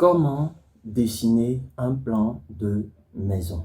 Comment dessiner un plan de maison?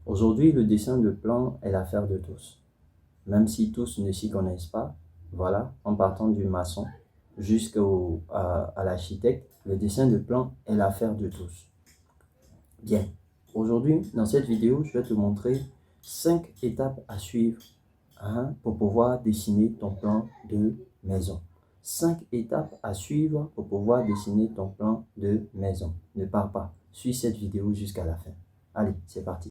Aujourd'hui, le dessin de plan est l'affaire de tous. Même si tous ne s'y connaissent pas, voilà, en partant du maçon jusqu'à l'architecte, le dessin de plan est l'affaire de tous. Bien, aujourd'hui, dans cette vidéo, je vais te montrer 5 étapes à suivre pour pouvoir dessiner ton plan de maison. 5 étapes à suivre pour pouvoir dessiner ton plan de maison. Ne pars pas, suis cette vidéo jusqu'à la fin. Allez, c'est parti.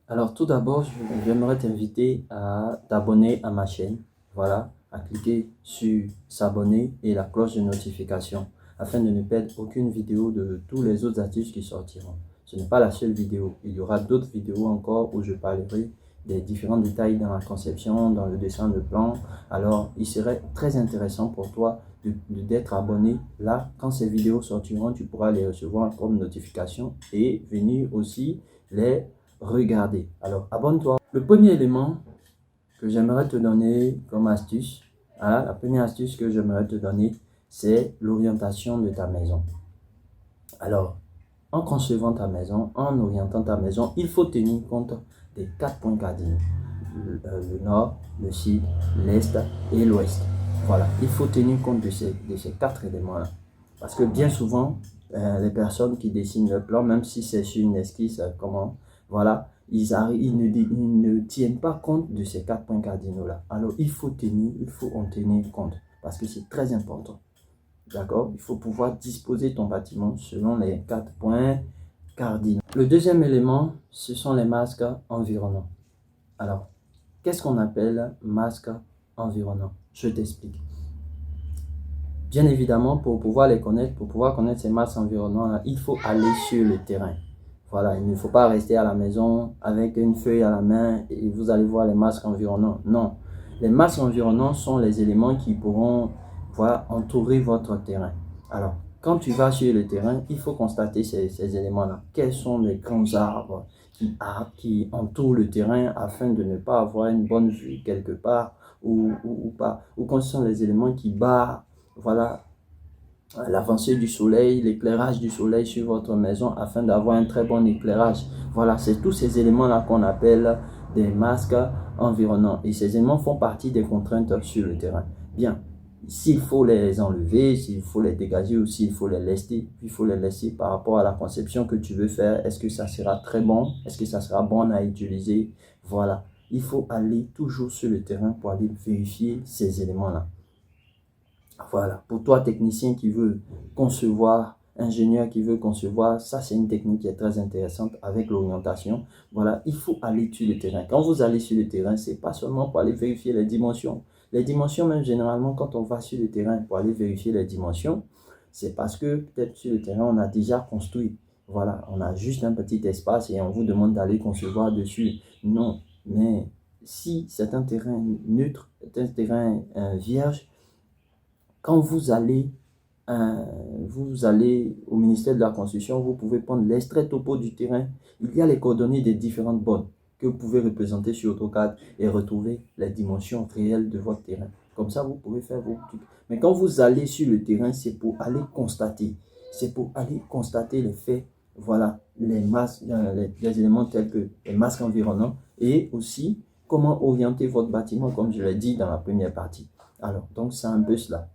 Alors tout d'abord, j'aimerais t'inviter à t'abonner à ma chaîne. Voilà, à cliquer sur s'abonner et la cloche de notification afin de ne perdre aucune vidéo de tous les autres artistes qui sortiront. Ce n'est pas la seule vidéo. Il y aura d'autres vidéos encore où je parlerai des différents détails dans la conception, dans le dessin de plan. Alors, il serait très intéressant pour toi d'être abonné. Là, quand ces vidéos sortiront, tu pourras les recevoir comme notification et venir aussi les regarder. Alors, abonne-toi. Le premier élément que j'aimerais te donner comme astuce, la première astuce que j'aimerais te donner, c'est l'orientation de ta maison. Alors, en concevant ta maison, en orientant ta maison, il faut tenir compte des 4 points cardinaux. Le nord, le sud, l'est et l'ouest. Voilà, il faut tenir compte de ces 4 éléments-là. Parce que bien souvent, les personnes qui dessinent le plan, même si c'est sur une esquisse, voilà, ils ne tiennent pas compte de ces 4 points cardinaux-là. Alors, il faut en tenir compte parce que c'est très important. D'accord? Il faut pouvoir disposer ton bâtiment selon les 4 points cardinaux. Le deuxième élément, ce sont les masques environnants. Alors, qu'est-ce qu'on appelle masques environnants? Je t'explique. Bien évidemment, pour pouvoir les connaître, pour pouvoir connaître ces masques environnants, il faut aller sur le terrain. Voilà, il ne faut pas rester à la maison avec une feuille à la main et vous allez voir les masques environnants. Non, les masques environnants sont les éléments qui pourront entourer votre terrain. Alors, quand tu vas sur le terrain, il faut constater ces éléments-là. Quels sont les grands arbres qui entourent le terrain afin de ne pas avoir une bonne vue quelque part ou pas. Ou quels sont les éléments qui barrent, voilà, l'avancée du soleil, l'éclairage du soleil sur votre maison afin d'avoir un très bon éclairage. Voilà, c'est tous ces éléments-là qu'on appelle des masques environnants. Et ces éléments font partie des contraintes sur le terrain. Bien, s'il faut les enlever, s'il faut les dégager ou s'il faut les laisser, il faut les laisser par rapport à la conception que tu veux faire. Est-ce que ça sera très bon? Est-ce que ça sera bon à utiliser? Voilà, il faut aller toujours sur le terrain pour aller vérifier ces éléments-là. Voilà, pour toi technicien qui veut concevoir, ingénieur qui veut concevoir, ça c'est une technique qui est très intéressante avec l'orientation. Voilà, il faut aller sur le terrain. Quand vous allez sur le terrain, c'est pas seulement pour aller vérifier les dimensions. Les dimensions, même généralement, quand on va sur le terrain pour aller vérifier les dimensions, c'est parce que peut-être sur le terrain, on a déjà construit. Voilà, on a juste un petit espace et on vous demande d'aller concevoir dessus. Non, mais si c'est un terrain neutre, c'est un terrain vierge, quand vous allez au ministère de la Construction, vous pouvez prendre l'extrait topo du terrain. Il y a les coordonnées des différentes bornes que vous pouvez représenter sur AutoCAD et retrouver les dimensions réelles de votre terrain. Comme ça, vous pouvez faire vos trucs. Mais quand vous allez sur le terrain, c'est pour aller constater. C'est pour aller constater les faits. Voilà, les masques, les éléments tels que les masques environnants et aussi comment orienter votre bâtiment, comme je l'ai dit dans la première partie. Alors, donc c'est un peu cela.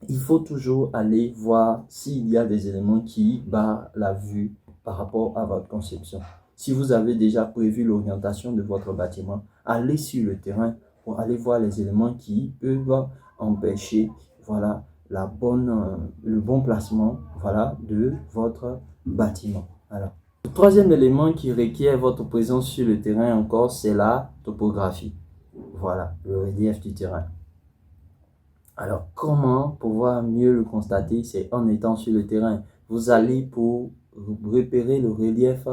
Il faut toujours aller voir s'il y a des éléments qui barrent la vue par rapport à votre conception. Si vous avez déjà prévu l'orientation de votre bâtiment, allez sur le terrain pour aller voir les éléments qui peuvent empêcher, voilà, le bon placement, voilà, de votre bâtiment. Alors, le troisième élément qui requiert votre présence sur le terrain encore, c'est la topographie. Voilà, le relief du terrain. Alors, comment pouvoir mieux le constater? C'est en étant sur le terrain. Vous allez pour repérer le relief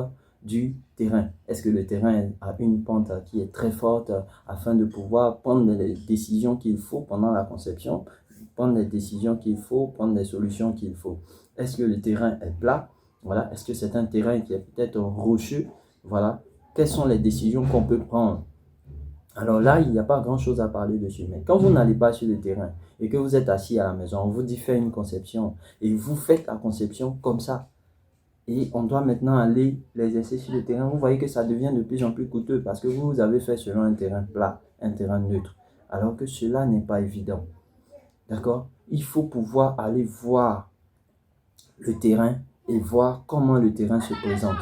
du terrain. Est-ce que le terrain a une pente qui est très forte afin de pouvoir prendre les décisions qu'il faut pendant la conception, prendre les décisions qu'il faut, prendre les solutions qu'il faut. Est-ce que le terrain est plat? Voilà. Est-ce que c'est un terrain qui est peut-être rocheux? Voilà. quelles sont les décisions qu'on peut prendre. Alors là, il n'y a pas grand-chose à parler dessus. Mais quand vous n'allez pas sur le terrain et que vous êtes assis à la maison, on vous dit faire une conception et vous faites la conception comme ça. Et on doit maintenant aller l'exercer sur le terrain. Vous voyez que ça devient de plus en plus coûteux parce que vous avez fait selon un terrain plat, un terrain neutre. Alors que cela n'est pas évident. D'accord? Il faut pouvoir aller voir le terrain et voir comment le terrain se présente.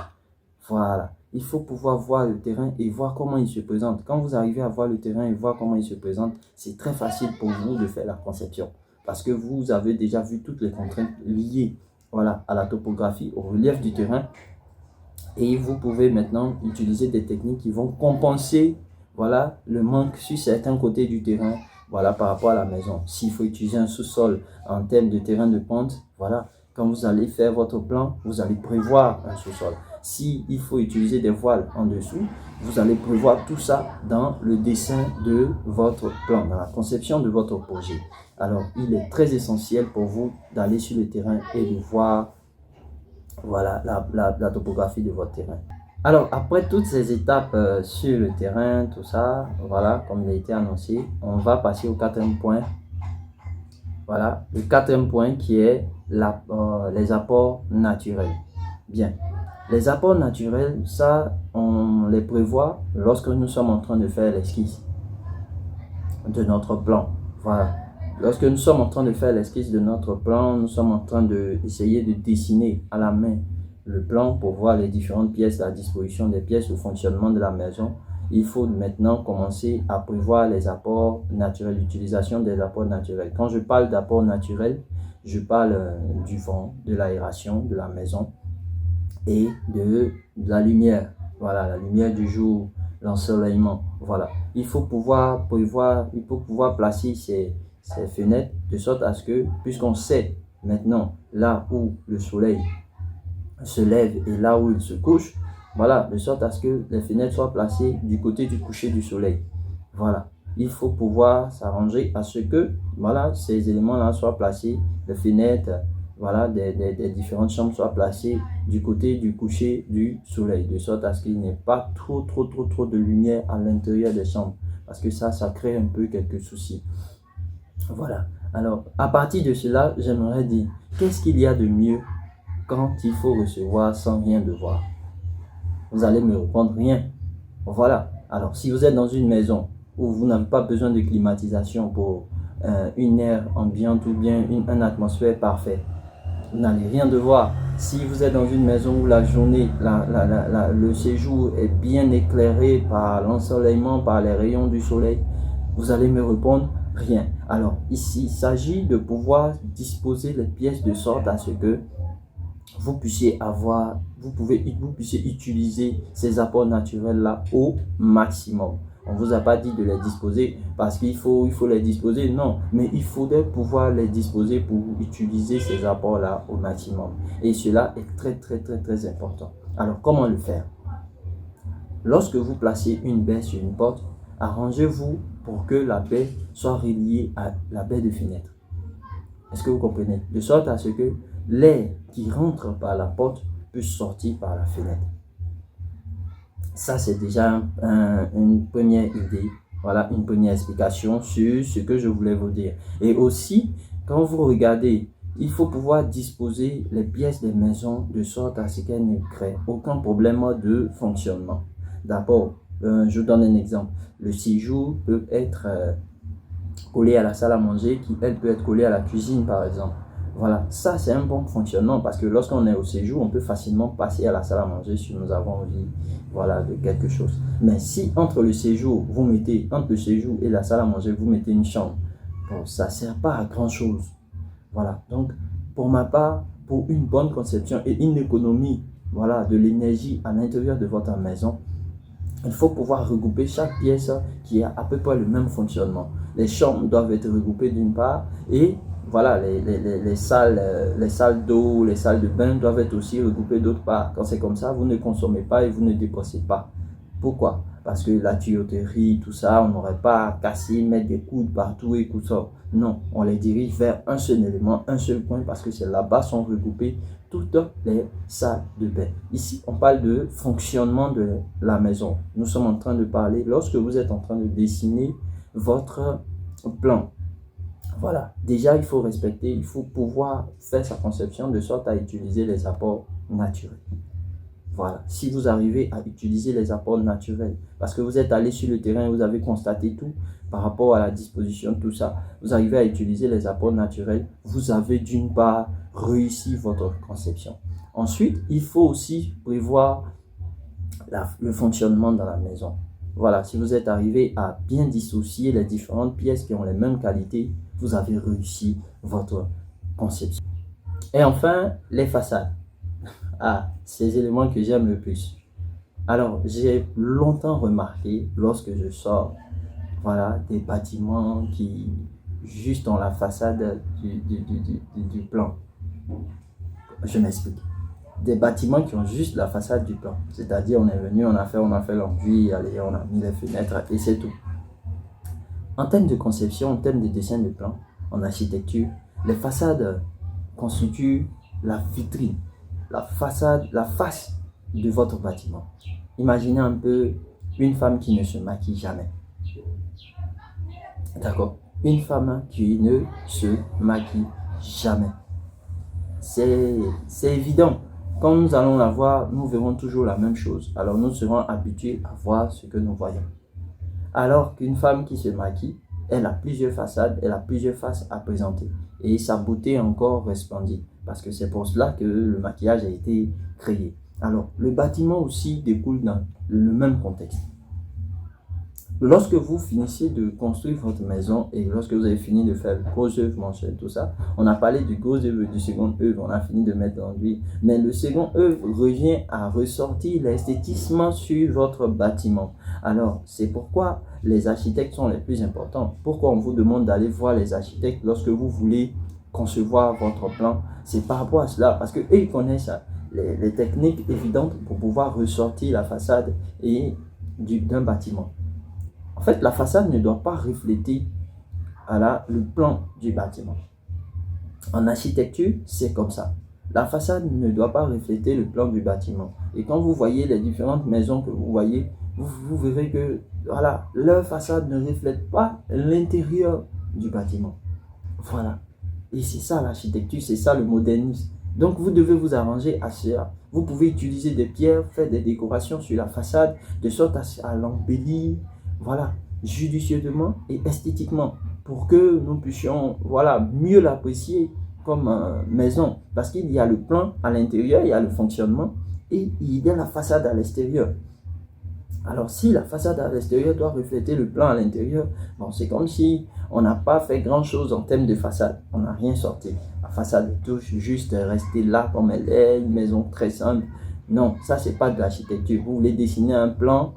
Voilà. Il faut pouvoir voir le terrain et voir comment il se présente. Quand vous arrivez à voir le terrain et voir comment il se présente, c'est très facile pour vous de faire la conception. Parce que vous avez déjà vu toutes les contraintes liées, voilà, à la topographie, au relief du terrain. Et vous pouvez maintenant utiliser des techniques qui vont compenser, voilà, le manque sur certains côtés du terrain, voilà, par rapport à la maison. S'il faut utiliser un sous-sol en termes de terrain de pente, voilà, quand vous allez faire votre plan, vous allez prévoir un sous-sol. S'il faut utiliser des voiles en dessous, vous allez prévoir tout ça dans le dessin de votre plan, dans la conception de votre projet. Alors, il est très essentiel pour vous d'aller sur le terrain et de voir, voilà, la topographie de votre terrain. Alors, après toutes ces étapes sur le terrain, tout ça, voilà, comme il a été annoncé, on va passer au quatrième point. Voilà, le quatrième point qui est les apports naturels. Bien, les apports naturels, ça, on les prévoit lorsque nous sommes en train de faire l'esquisse de notre plan. Voilà. Lorsque nous sommes en train de faire l'esquisse de notre plan, nous sommes en train d'essayer de dessiner à la main le plan pour voir les différentes pièces, la disposition des pièces, le fonctionnement de la maison. Il faut maintenant commencer à prévoir les apports naturels, l'utilisation des apports naturels. Quand je parle d'apports naturels, je parle du vent, de l'aération de la maison et de la lumière. Voilà, la lumière du jour, l'ensoleillement. Voilà. Il faut pouvoir prévoir, il faut pouvoir placer ces fenêtres de sorte à ce que, puisqu'on sait maintenant là où le soleil se lève et là où il se couche, voilà, de sorte à ce que les fenêtres soient placées du côté du coucher du soleil. Voilà, il faut pouvoir s'arranger à ce que, voilà, ces éléments-là soient placés, les fenêtres, voilà, des différentes chambres soient placées du côté du coucher du soleil, de sorte à ce qu'il n'y ait pas trop de lumière à l'intérieur des chambres, parce que ça crée un peu quelques soucis. Voilà, alors, à partir de cela, j'aimerais dire, qu'est-ce qu'il y a de mieux quand il faut recevoir sans rien devoir? Vous allez me répondre rien. Voilà. Alors, si vous êtes dans une maison où vous n'avez pas besoin de climatisation pour une aire ambiante ou bien une atmosphère parfaite, vous n'allez rien devoir. Si vous êtes dans une maison où la journée, le séjour est bien éclairé par l'ensoleillement, par les rayons du soleil, vous allez me répondre rien. Alors, ici, il s'agit de pouvoir disposer les pièces de sorte à ce que vous puissiez utiliser ces apports naturels là au maximum. On ne vous a pas dit de les disposer parce qu'il faut les disposer, non, mais il faudrait pouvoir les disposer pour utiliser ces apports là au maximum. Et cela est très important. Alors, comment le faire? Lorsque vous placez une baie sur une porte, arrangez-vous pour que la baie soit reliée à la baie de fenêtre. Est-ce que vous comprenez? De sorte à ce que l'air qui rentre par la porte peut sortir par la fenêtre. Ça, c'est déjà une première idée, voilà, une première explication sur ce que je voulais vous dire. Et aussi, quand vous regardez, il faut pouvoir disposer les pièces des maisons de sorte à ce qu'elles ne créent aucun problème de fonctionnement. D'abord, je vous donne un exemple. Le séjour peut être collé à la salle à manger, qui elle peut être collée à la cuisine par exemple. Voilà, ça c'est un bon fonctionnement parce que lorsqu'on est au séjour, on peut facilement passer à la salle à manger si nous avons envie, voilà, de quelque chose. Mais si entre le séjour et la salle à manger, vous mettez une chambre, bon, ça ne sert pas à grand chose. Voilà, donc pour ma part, pour une bonne conception et une économie, voilà, de l'énergie à l'intérieur de votre maison, il faut pouvoir regrouper chaque pièce qui a à peu près le même fonctionnement. Les chambres doivent être regroupées d'une part et voilà, les salles d'eau, les salles de bain doivent être aussi regroupées d'autre part. Quand c'est comme ça, vous ne consommez pas et vous ne dépensez pas. Pourquoi? Parce que la tuyauterie, tout ça, on n'aurait pas à casser, mettre des coudes partout et tout ça. Non, on les dirige vers un seul élément, un seul point parce que c'est là-bas sont regroupées toutes les salles de bain. Ici, on parle de fonctionnement de la maison. Nous sommes en train de parler, lorsque vous êtes en train de dessiner votre plan. Voilà, déjà il faut respecter, il faut pouvoir faire sa conception de sorte à utiliser les apports naturels. Voilà, si vous arrivez à utiliser les apports naturels, parce que vous êtes allé sur le terrain, vous avez constaté tout par rapport à la disposition, tout ça, vous arrivez à utiliser les apports naturels, vous avez d'une part réussi votre conception. Ensuite, il faut aussi prévoir le fonctionnement dans la maison. Voilà, si vous êtes arrivé à bien dissocier les différentes pièces qui ont les mêmes qualités, vous avez réussi votre conception. Et enfin, les façades. Ah, ces éléments que j'aime le plus. Alors, j'ai longtemps remarqué, lorsque je sors, voilà, des bâtiments qui juste ont la façade du plan. Je m'explique. Des bâtiments qui ont juste la façade du plan. C'est-à-dire, on est venu, on a fait l'enduit, allez, on a mis les fenêtres et c'est tout. En termes de conception, en termes de dessin de plan, en architecture, les façades constituent la vitrine, la façade, la face de votre bâtiment. Imaginez un peu une femme qui ne se maquille jamais. D'accord? Une femme qui ne se maquille jamais. C'est évident. Quand nous allons la voir, nous verrons toujours la même chose. Alors nous serons habitués à voir ce que nous voyons. Alors qu'une femme qui se maquille, elle a plusieurs façades, elle a plusieurs faces à présenter. Et sa beauté encore resplendit. Parce que c'est pour cela que le maquillage a été créé. Alors, le bâtiment aussi découle dans le même contexte. Lorsque vous finissez de construire votre maison et lorsque vous avez fini de faire le gros œuvre mensuel, tout ça, on a parlé du gros œuvre, du second œuvre, on a fini de mettre l'enduit. Mais le second œuvre revient à ressortir l'esthétisme sur votre bâtiment. Alors, c'est pourquoi les architectes sont les plus importants. Pourquoi on vous demande d'aller voir les architectes lorsque vous voulez concevoir votre plan? C'est par rapport à cela, parce qu'eux, ils connaissent les techniques évidentes pour pouvoir ressortir la façade d'un bâtiment. En fait, la façade ne doit pas refléter le plan du bâtiment. En architecture, c'est comme ça. La façade ne doit pas refléter le plan du bâtiment. Et quand vous voyez les différentes maisons que vous voyez, vous verrez que voilà, leur façade ne reflète pas l'intérieur du bâtiment. Voilà. Et c'est ça l'architecture, c'est ça le modernisme. Donc vous devez vous arranger à cela. Vous pouvez utiliser des pierres, faire des décorations sur la façade, de sorte à l'embellir, voilà, judicieusement et esthétiquement, pour que nous puissions, voilà, mieux l'apprécier comme maison. Parce qu'il y a le plan à l'intérieur, il y a le fonctionnement et il y a la façade à l'extérieur. Alors si la façade à l'extérieur doit refléter le plan à l'intérieur, bon, c'est comme si on n'a pas fait grand chose en termes de façade. On n'a rien sorti. La façade est tout juste restée là comme elle est, une maison très simple. Non, ça c'est pas de l'architecture. Vous voulez dessiner un plan,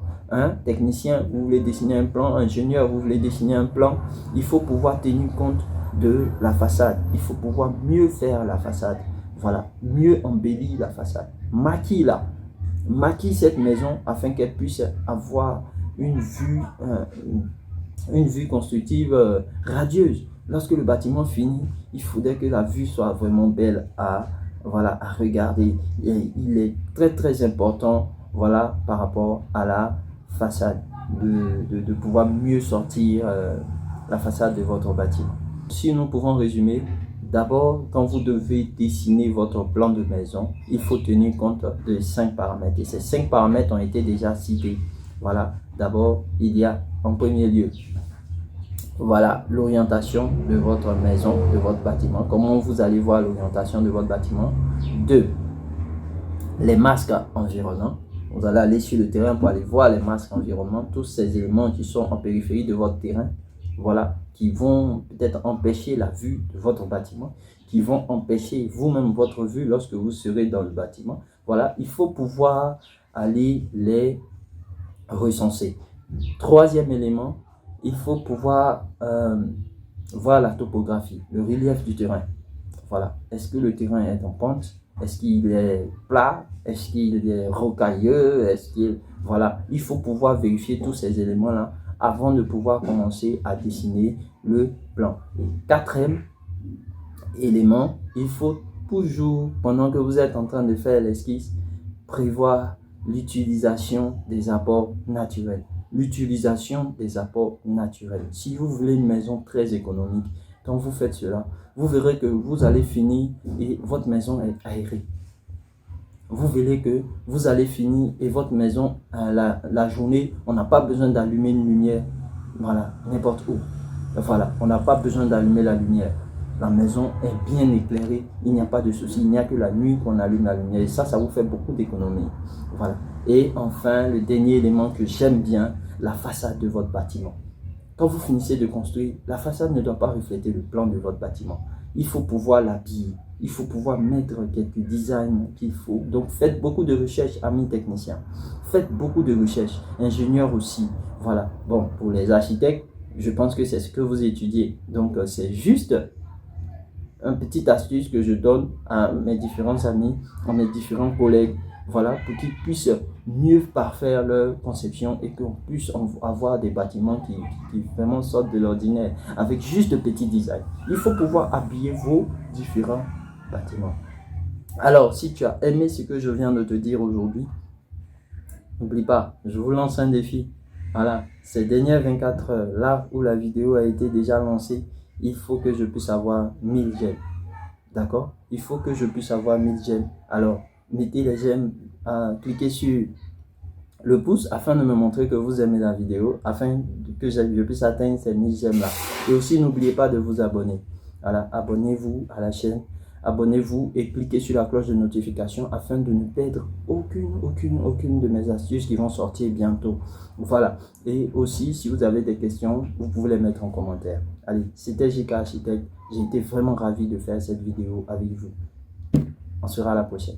technicien, vous voulez dessiner un plan, ingénieur, vous voulez dessiner un plan, il faut pouvoir tenir compte de la façade. Il faut pouvoir mieux faire la façade. Voilà, mieux embellir la façade. Maquille-la. Maquille cette maison afin qu'elle puisse avoir une vue constructive radieuse. Lorsque le bâtiment finit, il faudrait que la vue soit vraiment belle à regarder. Et il est très très important, voilà, par rapport à la façade, de pouvoir mieux sortir la façade de votre bâtiment. Si nous pouvons résumer, d'abord, quand vous devez dessiner votre plan de maison, il faut tenir compte de 5 paramètres. Et ces 5 paramètres ont été déjà cités. Voilà, d'abord, il y a en premier lieu, voilà, l'orientation de votre maison, de votre bâtiment. Comment vous allez voir l'orientation de votre bâtiment. 2, les masques environnants. Vous allez aller sur le terrain pour aller voir les masques environnants, tous ces éléments qui sont en périphérie de votre terrain. Voilà, qui vont peut-être empêcher la vue de votre bâtiment, qui vont empêcher vous-même votre vue lorsque vous serez dans le bâtiment. Voilà, il faut pouvoir aller les recenser. Troisième élément, il faut pouvoir voir la topographie, le relief du terrain. Voilà, est-ce que le terrain est en pente? Est-ce qu'il est plat? Est-ce qu'il est rocailleux? Voilà, il faut pouvoir vérifier tous ces éléments-là avant de pouvoir commencer à dessiner le plan. Et quatrième élément, il faut toujours, pendant que vous êtes en train de faire l'esquisse, prévoir l'utilisation des apports naturels. L'utilisation des apports naturels. Si vous voulez une maison très économique, quand vous faites cela, vous verrez que vous allez finir et votre maison est aérée. Vous verrez que vous allez finir et votre maison, la journée, on n'a pas besoin d'allumer une lumière, voilà, n'importe où. Voilà, on n'a pas besoin d'allumer la lumière. La maison est bien éclairée, il n'y a pas de souci, il n'y a que la nuit qu'on allume la lumière. Et ça vous fait beaucoup d'économies. Voilà. Et enfin, le dernier élément que j'aime bien, la façade de votre bâtiment. Quand vous finissez de construire, la façade ne doit pas refléter le plan de votre bâtiment. Il faut pouvoir l'habiller, il faut pouvoir mettre quelques designs qu'il faut. Donc faites beaucoup de recherches, amis techniciens. Faites beaucoup de recherches, ingénieurs aussi. Voilà. Bon, pour les architectes, je pense que c'est ce que vous étudiez. Donc c'est juste un petit astuce que je donne à mes différents amis, à mes différents collègues, voilà, pour qu'ils puissent mieux parfaire leur conception et qu'on puisse avoir des bâtiments qui vraiment sortent de l'ordinaire avec juste de petits designs. Il faut pouvoir habiller vos différents bâtiments. Alors, si tu as aimé ce que je viens de te dire aujourd'hui, n'oublie pas, je vous lance un défi. Voilà, ces dernières 24 heures, là où la vidéo a été déjà lancée, il faut que je puisse avoir 1000 j'aime. D'accord? Il faut que je puisse avoir 1000 j'aime. Alors, mettez les j'aime, cliquez sur le pouce afin de me montrer que vous aimez la vidéo, afin que je puisse atteindre ces 1000 j'aime là. Et aussi, n'oubliez pas de vous abonner. Voilà, abonnez-vous à la chaîne. Abonnez-vous et cliquez sur la cloche de notification afin de ne perdre aucune de mes astuces qui vont sortir bientôt. Voilà. Et aussi, si vous avez des questions, vous pouvez les mettre en commentaire. Allez, c'était JK Architecte. J'ai été vraiment ravi de faire cette vidéo avec vous. On se verra à la prochaine.